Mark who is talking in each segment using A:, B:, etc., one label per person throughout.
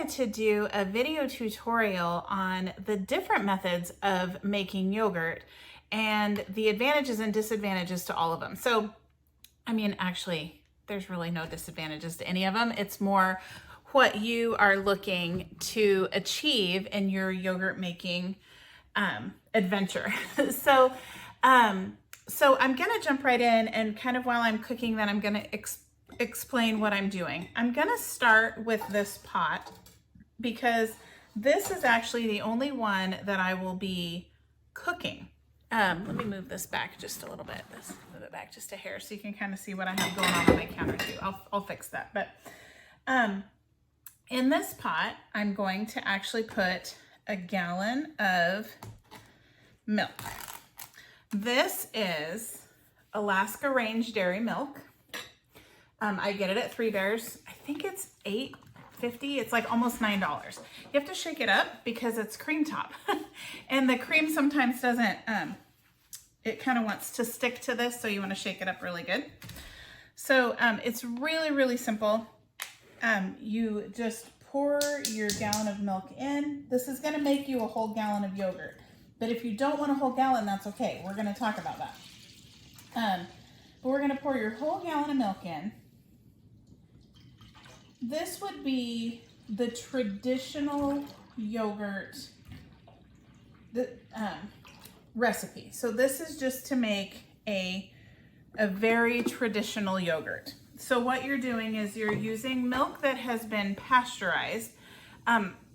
A: decided to do a video tutorial on the different methods of making yogurt and the advantages and disadvantages to all of them. So, I mean, actually, there's really no disadvantages to any of them. It's more what you are looking to achieve in your yogurt making adventure. So I'm gonna jump right in, and kind of while I'm cooking that, I'm gonna explain what I'm doing. I'm gonna start with this pot because this is actually the only one that I will be cooking. Let me move this back just a little bit. Let's move it back just a hair so you can kind of see what I have going on my counter too. I'll fix that. But in this pot, I'm going to actually put a gallon of milk. This is Alaska Range dairy milk. I get it at 3 Bears. I think it's $8.50. It's like almost $9. You have to shake it up because it's cream top. And the cream sometimes doesn't, it kind of wants to stick to this, so you want to shake it up really good. So it's really, really simple. You just pour your gallon of milk in. This is going to make you a whole gallon of yogurt. But if you don't want a whole gallon, that's okay. We're going to talk about that. But we're going to pour your whole gallon of milk in. This would be the traditional yogurt recipe. So this is just to make a very traditional yogurt. So what you're doing is you're using milk that has been pasteurized.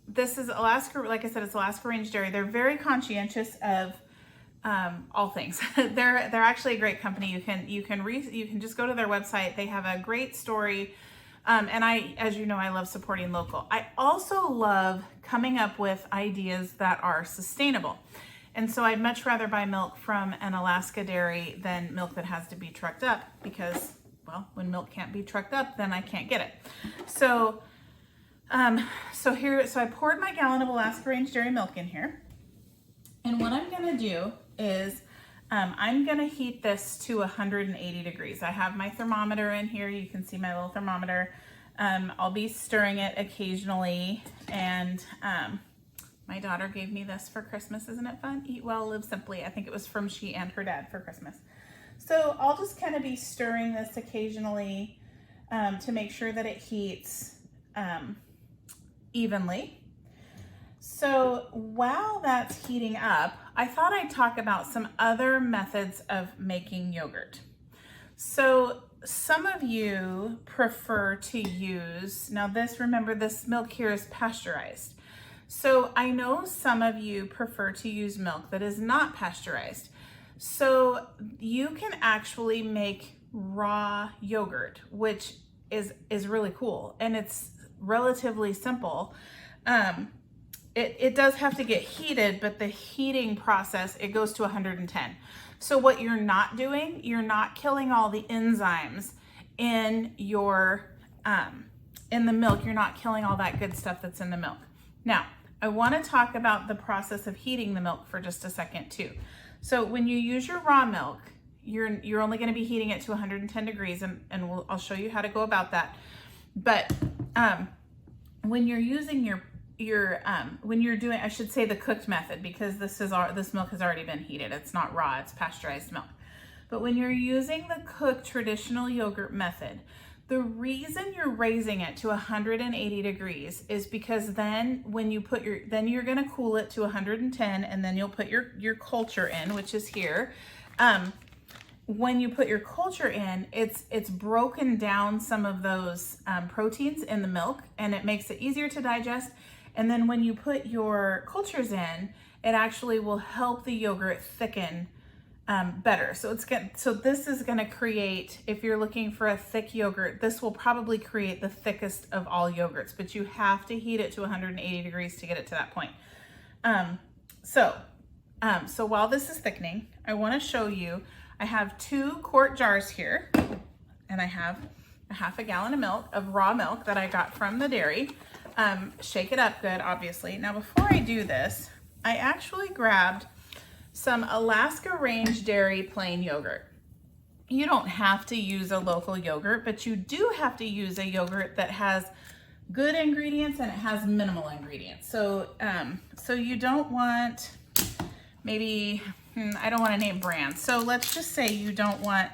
A: This is Alaska, like I said, it's Alaska Range Dairy. They're very conscientious of all things. They're actually a great company. You can just go to their website. They have a great story. And as you know, I love supporting local. I also love coming up with ideas that are sustainable. And so I'd much rather buy milk from an Alaska dairy than milk that has to be trucked up because, well, when milk can't be trucked up, then I can't get it. So, so I poured my gallon of Alaska Range dairy milk in here. And what I'm gonna do is I'm gonna heat this to 180 degrees. I have my thermometer in here. You can see my little thermometer. I'll be stirring it occasionally. And my daughter gave me this for Christmas. Isn't it fun? Eat well, live simply. I think it was from she and her dad for Christmas. So I'll just kind of be stirring this occasionally to make sure that it heats evenly. So while that's heating up, I thought I'd talk about some other methods of making yogurt. So some of you prefer to use, now remember this milk here is pasteurized. So I know some of you prefer to use milk that is not pasteurized. So you can actually make raw yogurt, which is really cool, and it's relatively simple. It does have to get heated, but the heating process, it goes to 110. So what you're not doing, you're not killing all the enzymes in your in the milk. You're not killing all that good stuff that's in the milk. Now, I want to talk about the process of heating the milk for just a second too. So when you use your raw milk, you're only going to be heating it to 110 degrees, and I'll show you how to go about that. But when you're using when you're doing, I should say the cooked method, because this milk has already been heated. It's not raw, it's pasteurized milk. But when you're using the cooked traditional yogurt method, the reason you're raising it to 180 degrees is because then when you put then you're going to cool it to 110, and then you'll put your culture in, which is here. When you put your culture in, it's broken down some of those proteins in the milk, and it makes it easier to digest. And then when you put your cultures in, it actually will help the yogurt thicken better. So this is going to create, if you're looking for a thick yogurt, this will probably create the thickest of all yogurts, but you have to heat it to 180 degrees to get it to that point. So while this is thickening, I want to show you, I have 2 quart jars here, and I have a half a gallon of milk, of raw milk that I got from the dairy. Shake it up good, obviously. Now, before I do this, I actually grabbed some Alaska Range Dairy plain yogurt. You don't have to use a local yogurt, but you do have to use a yogurt that has good ingredients and it has minimal ingredients. So, so you don't want, maybe, I don't want to name brands. So let's just say you don't want,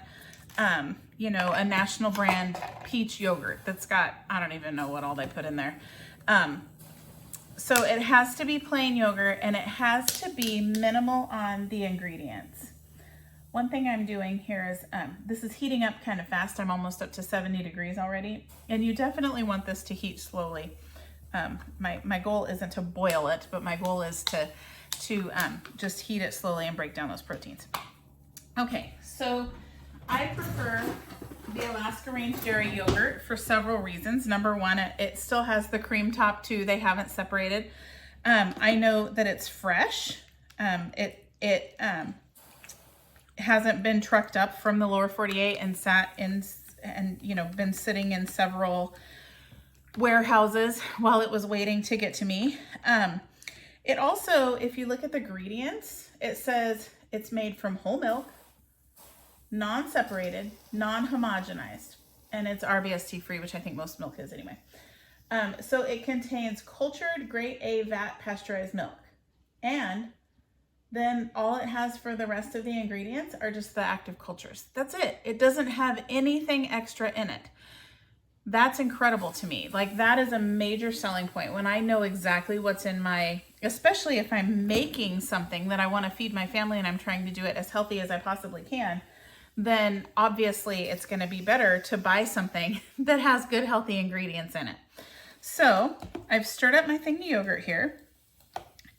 A: you know, a national brand peach yogurt that's got, I don't even know what all they put in there. So it has to be plain yogurt and it has to be minimal on the ingredients. One thing I'm doing here is, this is heating up kind of fast. I'm almost up to 70 degrees already. And you definitely want this to heat slowly. My goal isn't to boil it, but my goal is to just heat it slowly and break down those proteins. Okay, so I prefer the Alaska Range Dairy Yogurt for several reasons. Number one, it still has the cream top too. They haven't separated. I know that it's fresh. It hasn't been trucked up from the lower 48 and sat in and, you know, been sitting in several warehouses while it was waiting to get to me. It also, if you look at the ingredients, it says it's made from whole milk, non-separated, non-homogenized, and it's RBST free, which I think most milk is anyway. So it contains cultured grade A VAT pasteurized milk. And then all it has for the rest of the ingredients are just the active cultures. That's it. It doesn't have anything extra in it. That's incredible to me. Like, that is a major selling point when I know exactly what's in my, especially if I'm making something that I want to feed my family and I'm trying to do it as healthy as I possibly can, then obviously it's going to be better to buy something that has good healthy ingredients in it. So I've stirred up my thing of yogurt here,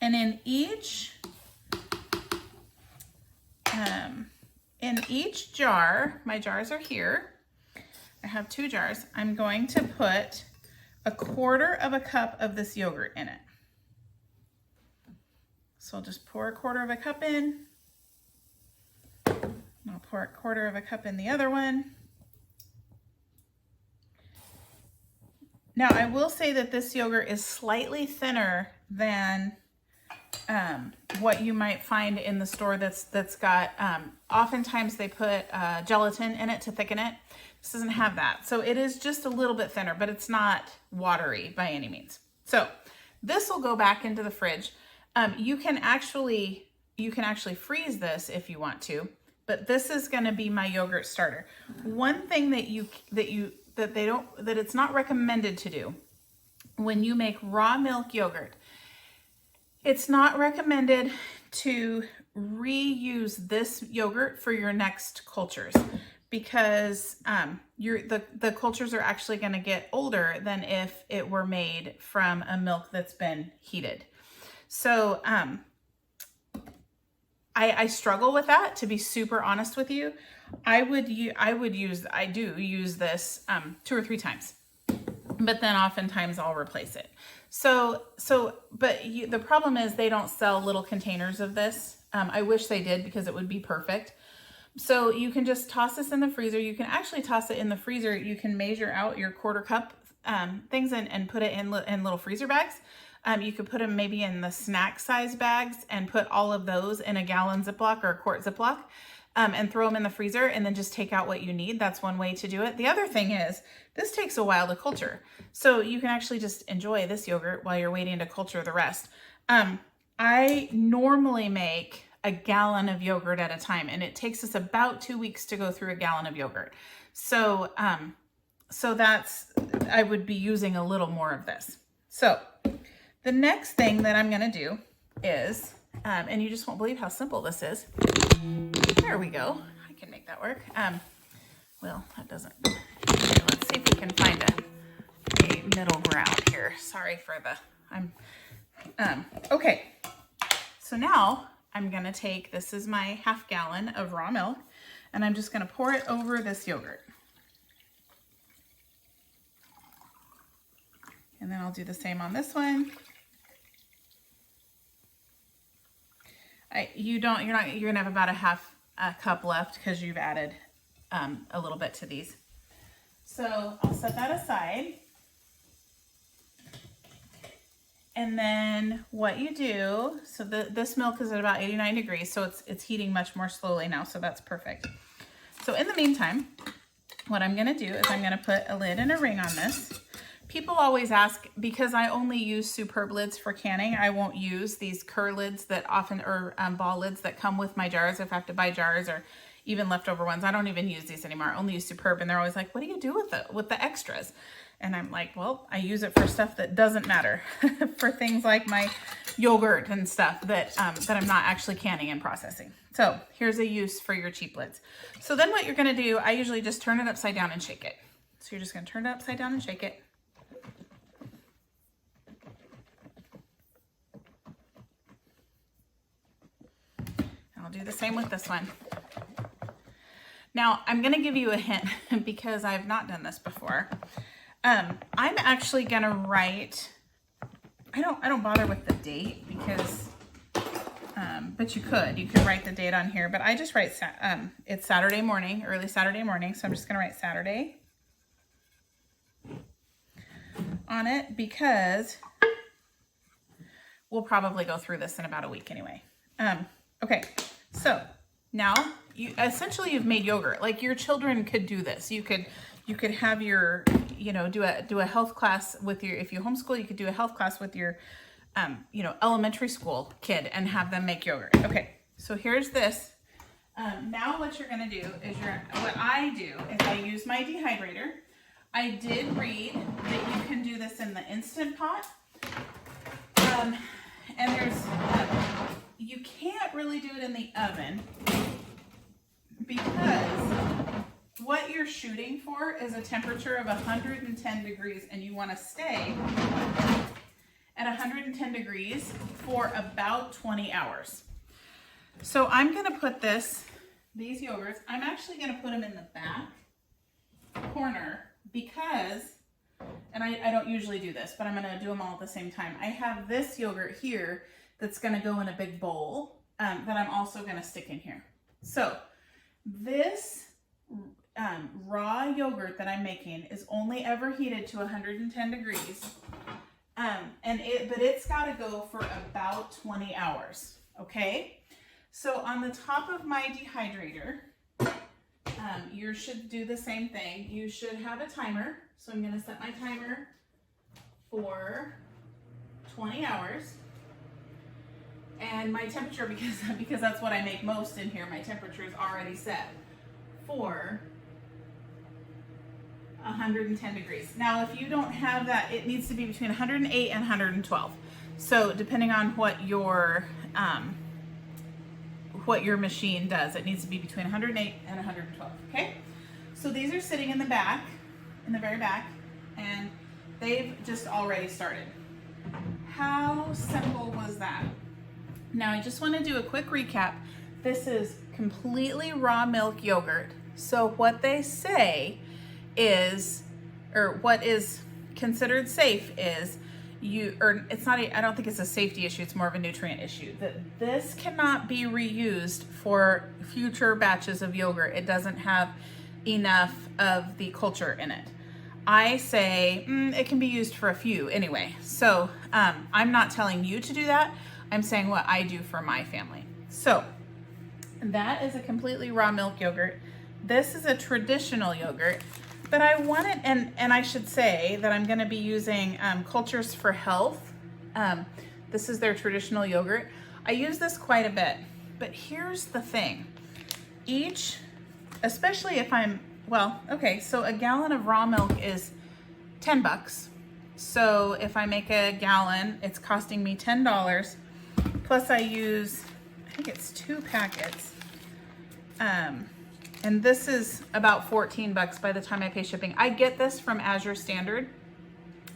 A: and in each jar, my jars are here. I have 2 jars. I'm going to put 1/4 of a cup of this yogurt in it. So I'll just pour 1/4 of a cup in. I'll pour 1/4 of a cup in the other one. Now I will say that this yogurt is slightly thinner than what you might find in the store that's got, oftentimes they put gelatin in it to thicken it. This doesn't have that. So it is just a little bit thinner, but it's not watery by any means. So this will go back into the fridge. You can actually freeze this if you want to, but this is going to be my yogurt starter. One thing that it's not recommended to do when you make raw milk yogurt, it's not recommended to reuse this yogurt for your next cultures, because the cultures are actually going to get older than if it were made from a milk that's been heated. So I struggle with that, to be super honest with you. I do use this 2 or 3 times, but then oftentimes I'll replace it. But the problem is they don't sell little containers of this. I wish they did, because it would be perfect. So you can just toss this in the freezer. You can actually toss it in the freezer. You can measure out your 1/4 cup things and put it in little freezer bags. You could put them maybe in the snack size bags and put all of those in a gallon Ziploc or a quart Ziploc, and throw them in the freezer and then just take out what you need. That's one way to do it. The other thing is, this takes a while to culture. So you can actually just enjoy this yogurt while you're waiting to culture the rest. I normally make a gallon of yogurt at a time, and it takes us about 2 weeks to go through a gallon of yogurt. So, I would be using a little more of this. So the next thing that I'm going to do is, and you just won't believe how simple this is. There we go. I can make that work. Well, that doesn't. Okay, let's see if we can find a middle ground here. Sorry for okay. So now I'm going to take, this is my 1/2 gallon of raw milk, and I'm just going to pour it over this yogurt. And then I'll do the same on this one. You're going to have about a 1/2 cup left because you've added a little bit to these. So I'll set that aside. And then what you do, so this milk is at about 89 degrees, so it's heating much more slowly now, so that's perfect. So in the meantime, what I'm going to do is I'm going to put a lid and a ring on this, people always ask, because I only use superb lids for canning, I won't use these Kerr lids that often, or ball lids that come with my jars if I have to buy jars, or even leftover ones. I don't even use these anymore. I only use superb, and they're always like, what do you do with the extras? And I'm like, well, I use it for stuff that doesn't matter, for things like my yogurt and stuff that I'm not actually canning and processing. So here's a use for your cheap lids. So then what you're gonna do, I usually just turn it upside down and shake it. So you're just gonna turn it upside down and shake it. And I'll do the same with this one. Now I'm gonna give you a hint because I've not done this before. I'm actually gonna write, I don't bother with the date because, but you could write the date on here, but I just write, it's Saturday morning, early Saturday morning. So I'm just gonna write Saturday on it because we'll probably go through this in about a week anyway. Okay, so now you've made yogurt. Like your children could do this. You could have your, do a health class with your, if you homeschool, you could do a health class with your, elementary school kid and have them make yogurt. Okay, so here's this. Now what you're gonna do is what I do is I use my dehydrator. I did read that you can do this in the Instant Pot. And you can't really do it in the oven because what you're shooting for is a temperature of 110 degrees, and you want to stay at 110 degrees for about 20 hours. So I'm going to put these yogurts, I'm actually going to put them in the back corner because, and I don't usually do this, but I'm going to do them all at the same time. I have this yogurt here that's going to go in a big bowl that I'm also going to stick in here. So this raw yogurt that I'm making is only ever heated to 110 degrees. But it's got to go for about 20 hours. Okay. So on the top of my dehydrator, you should do the same thing. You should have a timer. So I'm going to set my timer for 20 hours. And my temperature, because that's what I make most in here, my temperature is already set for 110 degrees. Now, if you don't have that, it needs to be between 108 and 112. So depending on what your machine does, it needs to be between 108 and 112. Okay. So these are sitting in the back, in the very back, and they've just already started. How simple was that? Now I just want to do a quick recap. This is completely raw milk yogurt. So what they say is, or what is considered safe is it's not, I don't think it's a safety issue, it's more of a nutrient issue, that this cannot be reused for future batches of yogurt. It doesn't have enough of the culture in it. I say it can be used for a few anyway. So I'm not telling you to do that. I'm saying what I do for my family. So that is a completely raw milk yogurt. This is a traditional yogurt, but I want it, and I should say that I'm gonna be using Cultures for Health. This is their traditional yogurt. I use this quite a bit, but here's the thing. Especially if so a gallon of raw milk is $10. So if I make a gallon, it's costing me $10. Plus I use, I think it's 2 packets. And this is about $14 by the time I pay shipping. I get this from Azure Standard.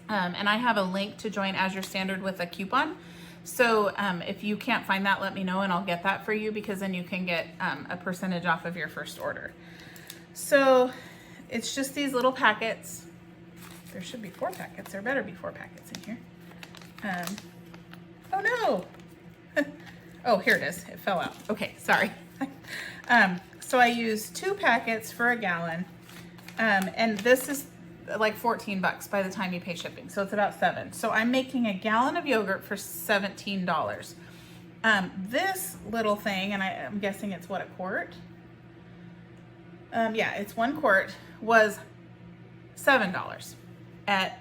A: And I have a link to join Azure Standard with a coupon. So if you can't find that, let me know and I'll get that for you, because then you can get a percentage off of your first order. So it's just these little packets. There should be 4 packets. There better be 4 packets in here. Oh no. Oh, here it is. It fell out. Okay, sorry. So I use 2 packets for a gallon. And this is like $14 by the time you pay shipping. So it's about $7. So I'm making a gallon of yogurt for $17. This little thing, and I'm guessing it's what, a quart? Yeah, it's 1 quart, was $7 at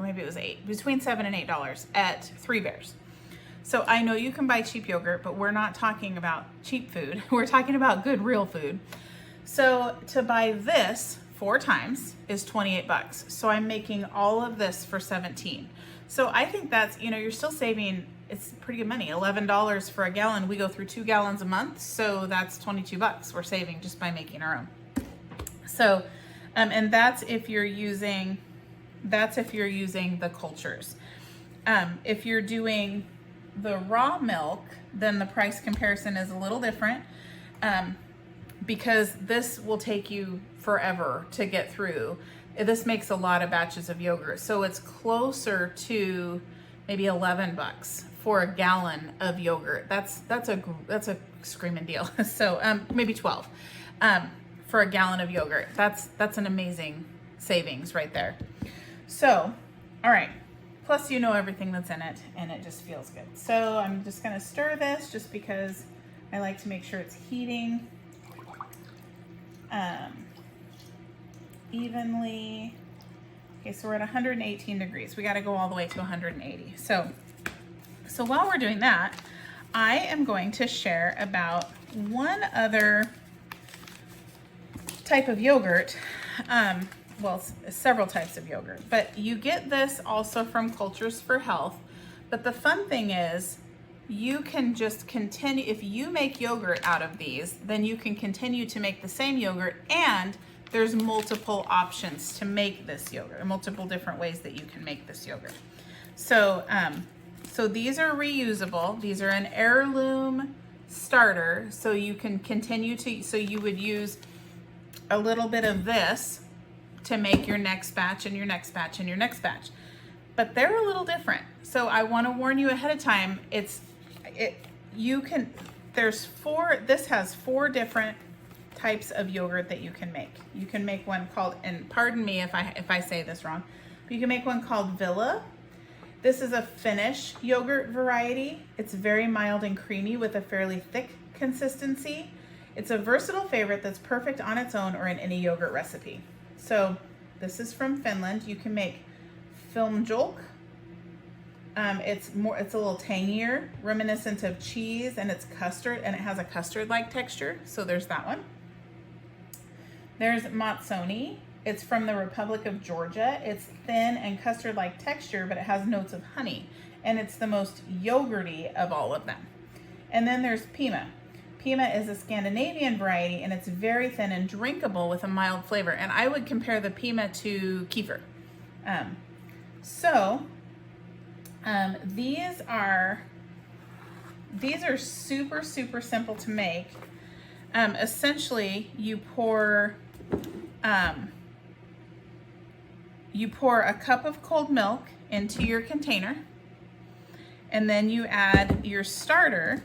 A: or maybe it was $8, between $7 and $8 at 3 Bears. So I know you can buy cheap yogurt, but we're not talking about cheap food. We're talking about good, real food. So to buy this 4 times is 28 bucks. So I'm making all of this for 17. So I think that's, you know, you're still saving, it's pretty good money, $11 for a gallon. We go through 2 gallons a month. So that's 22 bucks we're saving just by making our own. So, and that's if you're using the cultures. If you're doing the raw milk, then the price comparison is a little different. Because this will take you forever to get through. This makes a lot of batches of yogurt. So it's closer to maybe 11 bucks for a gallon of yogurt. That's a screaming deal. So maybe 12 for a gallon of yogurt. That's an amazing savings right there. So, all right. Plus you know everything that's in it and it just feels good. So I'm just gonna stir this just because I like to make sure it's heating evenly. Okay, so we're at 118 degrees. We got to go all the way to 180. So while we're doing that, I am going to share about one other type of yogurt. Well, several types of yogurt, but you get this also from Cultures for Health. But the fun thing is, you can just continue, if you make yogurt out of these, then you can continue to make the same yogurt, and there's multiple options to make this yogurt, multiple different ways that you can make this yogurt. So, so these are reusable. These are an heirloom starter, so you can continue to, so you would use a little bit of this to make your next batch and your next batch and your next batch. But they're a little different. So I want to warn you ahead of time, this has 4 different types of yogurt that you can make. You can make one called, and pardon me if I say this wrong, but you can make one called Villa. This is a Finnish yogurt variety. It's very mild and creamy with a fairly thick consistency. It's a versatile favorite that's perfect on its own or in any yogurt recipe. So this is from Finland. You can make Filmjölk. It's a little tangier, reminiscent of cheese, and it's custard, and it has a custard-like texture. So there's that one. There's Matsoni. It's from the Republic of Georgia. It's thin and custard-like texture, but it has notes of honey, and it's the most yogurty of all of them. And then there's Pima. Pima is a Scandinavian variety, and it's very thin and drinkable with a mild flavor. And I would compare the Pima to kefir. These are super, super simple to make. Essentially, you pour a cup of cold milk into your container, and then you add your starter.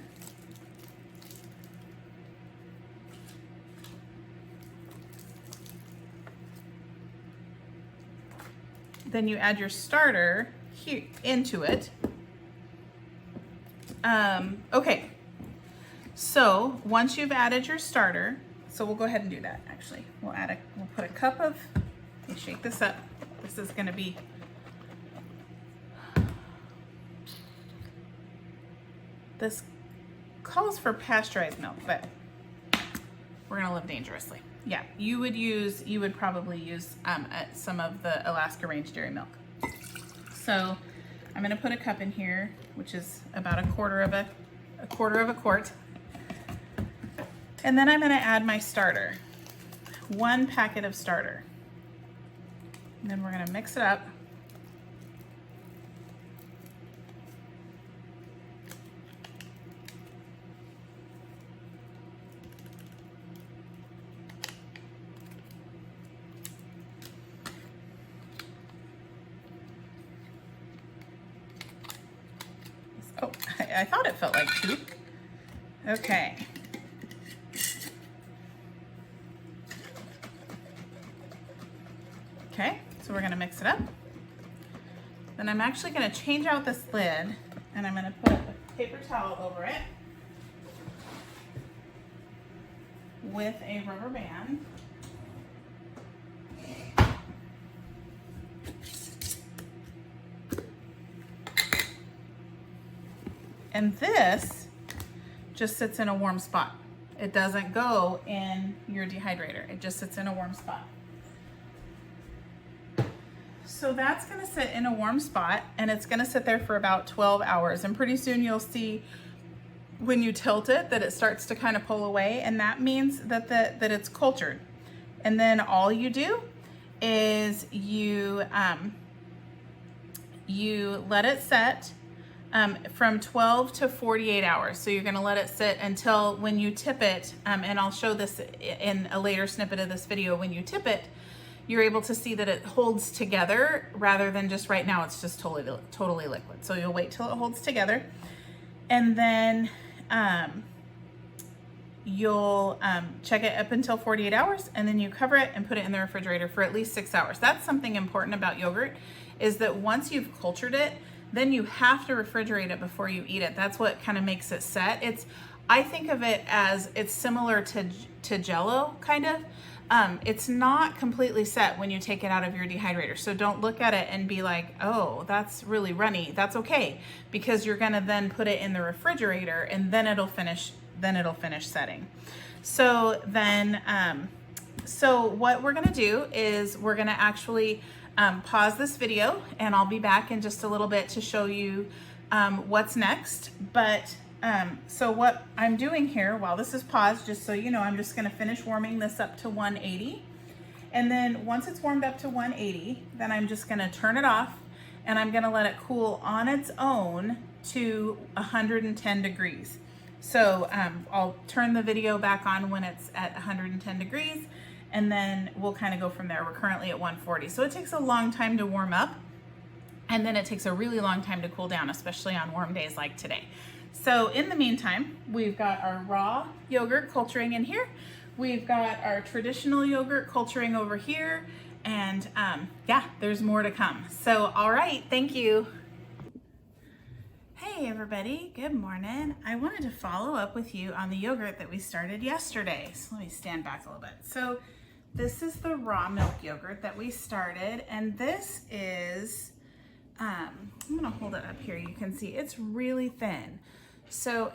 A: Then you add your starter here into it. Okay, so once you've added your starter, so we'll go ahead and do that actually. We'll put a cup of, let me shake this up. This is gonna be, this calls for pasteurized milk, but we're gonna live dangerously. Yeah, you would probably use some of the Alaska Range dairy milk. So I'm gonna put a cup in here, which is about a quarter of a quart. And then I'm gonna add my starter, 1 packet of starter. And then we're gonna mix it up. Oh, I thought it felt like 2. Okay. Okay, so we're gonna mix it up. Then I'm actually gonna change out this lid, and I'm gonna put a paper towel over it with a rubber band. And this just sits in a warm spot. It doesn't go in your dehydrator. It just sits in a warm spot. So that's gonna sit in a warm spot, and it's gonna sit there for about 12 hours. And pretty soon you'll see when you tilt it that it starts to kind of pull away, and that means that that it's cultured. And then all you do is you let it set from 12 to 48 hours. So you're gonna let it sit until when you tip it, and I'll show this in a later snippet of this video. When you tip it, you're able to see that it holds together rather than just right now it's just totally liquid. So you'll wait till it holds together, and then you'll check it up until 48 hours, and then you cover it and put it in the refrigerator for at least 6 hours. That's something important about yogurt, is that once you've cultured it, then you have to refrigerate it before you eat it. That's what kind of makes it set. I think of it as it's similar to Jell-O, kind of. It's not completely set when you take it out of your dehydrator. So don't look at it and be like, oh, that's really runny. That's okay, because you're gonna then put it in the refrigerator, and then it'll finish setting. So then, so what we're gonna do is we're gonna actually pause this video, and I'll be back in just a little bit to show you what's next. But so what I'm doing here while this is paused, just so you know, I'm just gonna finish warming this up to 180. And then once it's warmed up to 180, then I'm just gonna turn it off, and I'm gonna let it cool on its own to 110 degrees. So I'll turn the video back on when it's at 110 degrees, and then we'll kind of go from there. We're currently at 140. So it takes a long time to warm up, and then it takes a really long time to cool down, especially on warm days like today. So in the meantime, we've got our raw yogurt culturing in here. We've got our traditional yogurt culturing over here, and yeah, there's more to come. So, all right, thank you. Hey everybody, good morning. I wanted to follow up with you on the yogurt that we started yesterday. So let me stand back a little bit. So this is the raw milk yogurt that we started, and this is, I'm gonna hold it up here. You can see it's really thin. So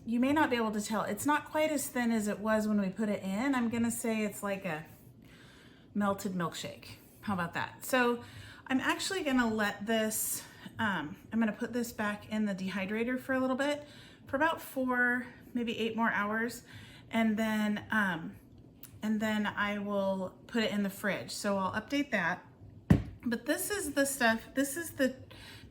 A: you may not be able to tell. It's not quite as thin as it was when we put it in. I'm gonna say it's like a melted milkshake. How about that? So I'm actually gonna let this, I'm gonna put this back in the dehydrator for a little bit, for about 4, maybe 8 more hours. And then I will put it in the fridge. So I'll update that. But this is the stuff,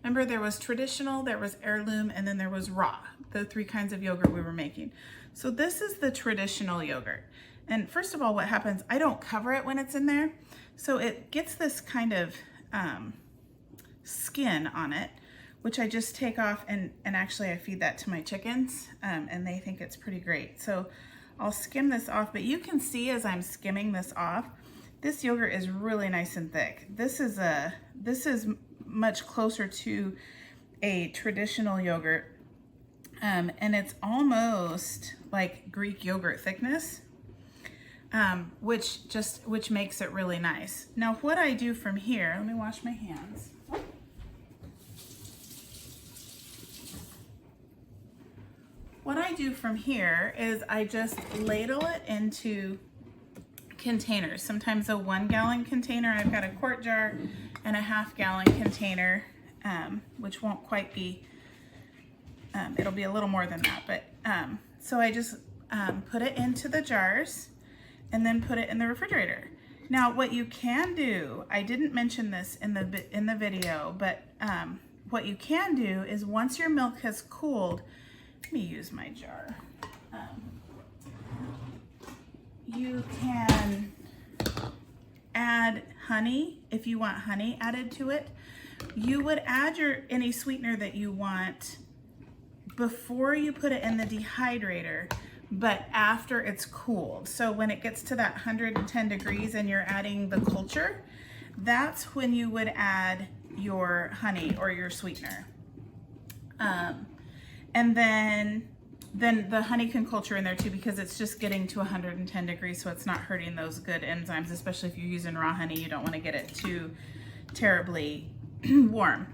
A: remember there was traditional, there was heirloom, and then there was raw, the 3 kinds of yogurt we were making. So this is the traditional yogurt. And first of all, what happens, I don't cover it when it's in there. So it gets this kind of skin on it, which I just take off, and actually I feed that to my chickens, and they think it's pretty great. So I'll skim this off, but you can see as I'm skimming this off, this yogurt is really nice and thick. This is much closer to a traditional yogurt, and it's almost like Greek yogurt thickness, which makes it really nice. Now what I do from here, let me wash my hands. What I do from here is I just ladle it into containers. Sometimes a 1 gallon container. I've got a quart jar and a ½ gallon container, which won't quite be, it'll be a little more than that, but so I just put it into the jars and then put it in the refrigerator. Now what you can do, I didn't mention this in the video, but what you can do is once your milk has cooled, let me use my jar. You can add honey if you want honey added to it. You would add any sweetener that you want before you put it in the dehydrator, but after it's cooled. So when it gets to that 110 degrees and you're adding the culture, that's when you would add your honey or your sweetener. And then the honey can culture in there too, because it's just getting to 110 degrees, so it's not hurting those good enzymes, especially if you're using raw honey. You don't want to get it too terribly warm.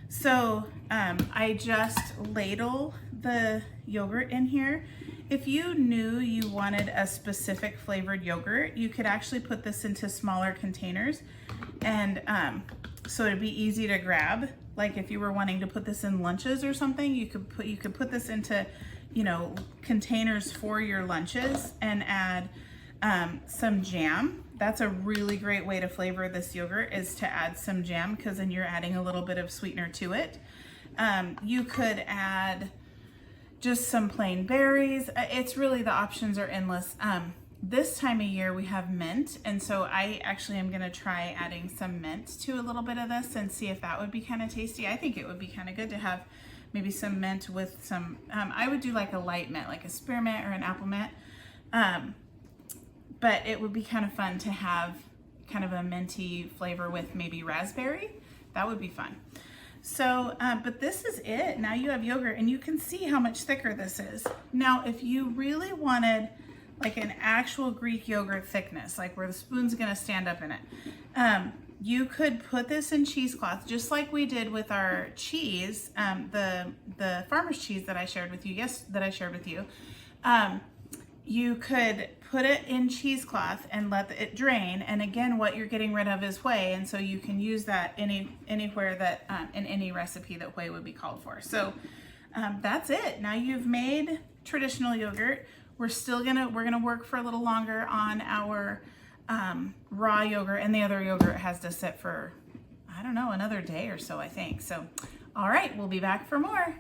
A: So I just ladle the yogurt in here. If you knew you wanted a specific flavored yogurt, you could actually put this into smaller containers, and so it'd be easy to grab. Like if you were wanting to put this in lunches or something, you could put this into, you know, containers for your lunches and add some jam. That's a really great way to flavor this yogurt, is to add some jam, because then you're adding a little bit of sweetener to it. You could add just some plain berries. It's really, the options are endless. This time of year we have mint, and so I actually am gonna try adding some mint to a little bit of this and see if that would be kind of tasty. I think it would be kind of good to have maybe some mint with some, I would do like a light mint, like a spearmint or an apple mint. But it would be kind of fun to have kind of a minty flavor with maybe raspberry. That would be fun. So, but this is it. Now you have yogurt, and you can see how much thicker this is. Now, if you really wanted like an actual Greek yogurt thickness, like where the spoon's gonna stand up in it, you could put this in cheesecloth, just like we did with our cheese, the farmer's cheese that I shared with you. You could put it in cheesecloth and let it drain. And again, what you're getting rid of is whey, and so you can use that anywhere that in any recipe that whey would be called for. So that's it. Now you've made traditional yogurt. We're gonna work for a little longer on our raw yogurt, and the other yogurt has to sit for, I don't know, another day or so, I think. So, all right, we'll be back for more.